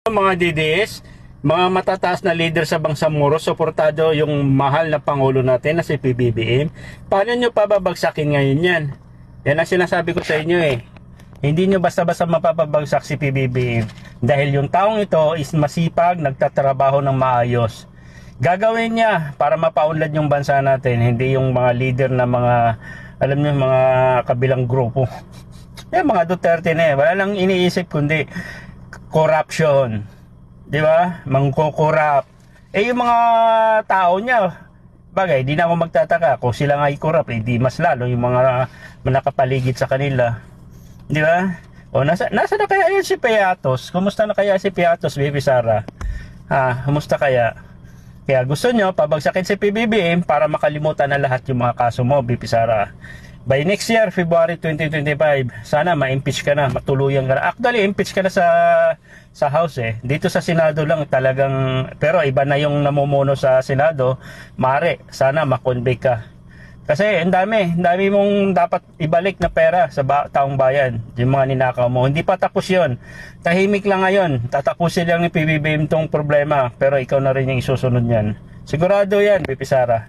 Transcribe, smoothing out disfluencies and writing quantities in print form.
Mga DDS, mga matataas na leader sa Bangsamoro, suportado yung mahal na Pangulo natin na si PBBM. Paano nyo pababagsakin ngayon yan? Yan ang sinasabi ko sa inyo eh. Hindi nyo basta-basta mapapabagsak si PBBM. Dahil yung taong ito is masipag, nagtatrabaho ng maayos. Gagawin niya para mapaunlad yung bansa natin. Hindi yung mga leader na mga, alam nyo, mga kabilang grupo. Yan, mga Duterte na eh. Wala lang iniisip kundi corruption. Di ba? Mangko-corrupt. Eh yung mga tao niya, bagay, di na ako magtataka. Kung sila nga i-corrupt, eh di mas lalo yung mga nakapaligid sa kanila. Di ba? O nasa na kaya yan si Piatos? Kumusta na kaya si Piatos, Baby Sara? Kumusta kaya? Kaya gusto nyo pabagsakin si PBBM para makalimutan na lahat yung mga kaso mo, Baby Sara. By next year, February 2025, sana ma-impeach ka na, matuluyan ka na. Actually, impeach ka na sa House eh. Dito sa Senado lang talagang, pero iba na yung namumuno sa Senado. Mare, sana ma-convict ka. Kasi ang dami mong dapat ibalik na pera sa taong bayan, yung mga ninakaw mo. Hindi pa tapos yon. Tahimik lang ngayon, tatapusin lang ni PBBM tong problema, pero ikaw na rin yung isusunod niyan. Sigurado yan, Bibi Sara.